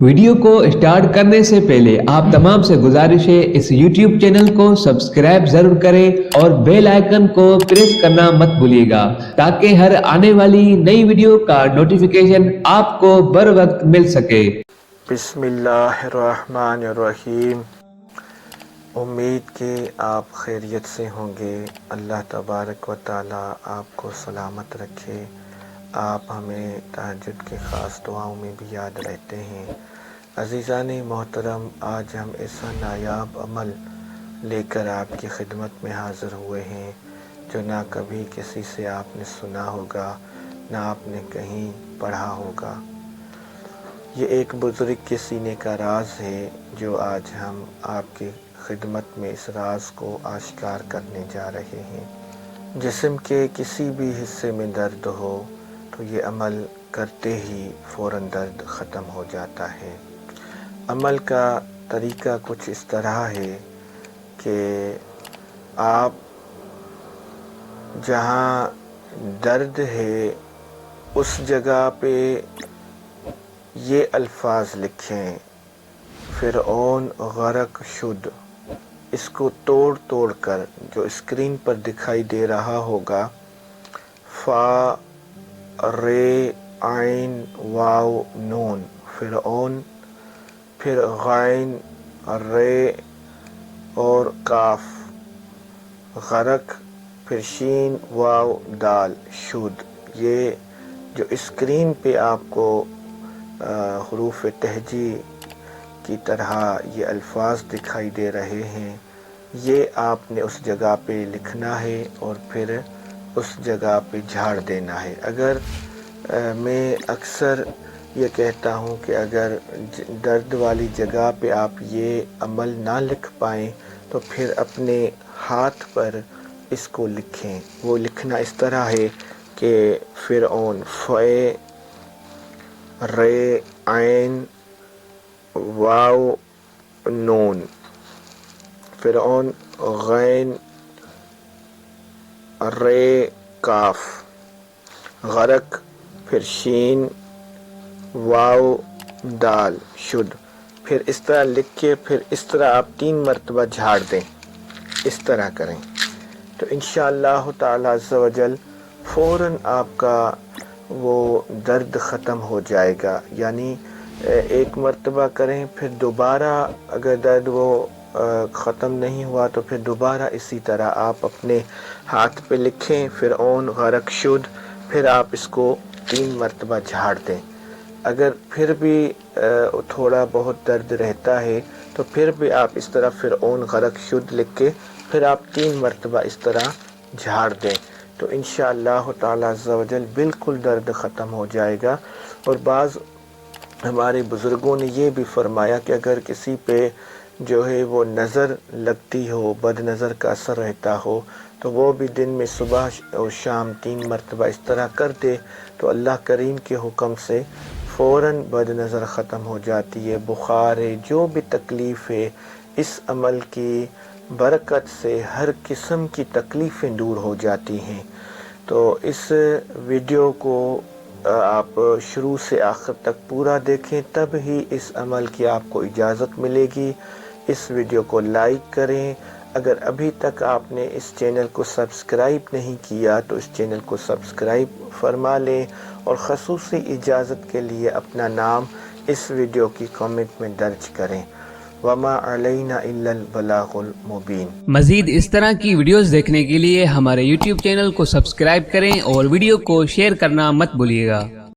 Video کو start کرنے سے پہلے آپ تمام سے گزارش ہے اس یوٹیوب چینل کو سبسکرائب ضرور کریں اور بیل آئیکن کو پریس کرنا مت بھولیے گا تاکہ ہر آنے والی نئی ویڈیو کا نوٹیفیکیشن آپ کو بر وقت مل سکے۔ بسم اللہ الرحمن الرحیم۔ امید کہ آپ خیریت سے ہوں گے۔ اللہ تبارک و تعالی آپ کو سلامت رکھے۔ آپ ہمیں تہجد کے خاص دعاؤں میں بھی یاد رہتے ہیں۔ عزیزان محترم، آج ہم ایسا نایاب عمل لے کر آپ کی خدمت میں حاضر ہوئے ہیں جو نہ کبھی کسی سے آپ نے سنا ہوگا نہ آپ نے کہیں پڑھا ہوگا۔ یہ ایک بزرگ کے سینے کا راز ہے جو آج ہم آپ کی خدمت میں اس راز کو آشکار کرنے جا رہے ہیں۔ جسم کے کسی بھی حصے میں درد ہو تو یہ عمل کرتے ہی فوراً درد ختم ہو جاتا ہے۔ عمل کا طریقہ کچھ اس طرح ہے کہ آپ جہاں درد ہے اس جگہ پہ یہ الفاظ لکھیں: فرعون غرق شد۔ اس کو توڑ کر جو اسکرین پر دکھائی دے رہا ہوگا، فا رے عین واو نون فرعون، پھر غین رے اور کاف غرق، پھر شین واو دال شد۔ یہ جو اسکرین پہ آپ کو حروف تہجی کی طرح یہ الفاظ دکھائی دے رہے ہیں، یہ آپ نے اس جگہ پہ لکھنا ہے اور پھر اس جگہ پہ جھاڑ دینا ہے۔ اگر میں اکثر یہ کہتا ہوں کہ اگر درد والی جگہ پہ آپ یہ عمل نہ لکھ پائیں تو پھر اپنے ہاتھ پر اس کو لکھیں۔ وہ لکھنا اس طرح ہے کہ فرعون فے رے عین واو نون، فرعون غین رے کاف غرق، پھر شین واو دال شد۔ پھر اس طرح لکھ کے پھر اس طرح آپ 3 مرتبہ جھاڑ دیں، اس طرح کریں تو انشاءاللہ تعالی عز و جل فوراً آپ کا وہ درد ختم ہو جائے گا۔ یعنی 1 مرتبہ کریں، پھر دوبارہ اگر درد وہ ختم نہیں ہوا تو پھر دوبارہ اسی طرح آپ اپنے ہاتھ پہ لکھیں فرعون غرق شد، پھر آپ اس کو 3 مرتبہ جھاڑ دیں۔ اگر پھر بھی تھوڑا بہت درد رہتا ہے تو پھر بھی آپ اس طرح فرعون غرق شد لکھ کے پھر آپ 3 مرتبہ اس طرح جھاڑ دیں تو انشاءاللہ تعالی عز و جل بالکل درد ختم ہو جائے گا۔ اور بعض ہمارے بزرگوں نے یہ بھی فرمایا کہ اگر کسی پہ جو ہے وہ نظر لگتی ہو، بد نظر کا اثر رہتا ہو تو وہ بھی دن میں صبح اور شام 3 مرتبہ اس طرح کر دے تو اللہ کریم کے حکم سے فوراً بد نظر ختم ہو جاتی ہے۔ بخار ہے، جو بھی تکلیف ہے، اس عمل کی برکت سے ہر قسم کی تکلیفیں دور ہو جاتی ہیں۔ تو اس ویڈیو کو آپ شروع سے آخر تک پورا دیکھیں، تب ہی اس عمل کی آپ کو اجازت ملے گی۔ اس ویڈیو کو لائک کریں۔ اگر ابھی تک آپ نے اس چینل کو سبسکرائب نہیں کیا تو اس چینل کو سبسکرائب فرما لیں اور خصوصی اجازت کے لیے اپنا نام اس ویڈیو کی کامنٹ میں درج کریں۔ وما علینا الا البلاغ المبین۔ مزید اس طرح کی ویڈیوز دیکھنے کے لیے ہمارے یوٹیوب چینل کو سبسکرائب کریں اور ویڈیو کو شیئر کرنا مت بھولیے گا۔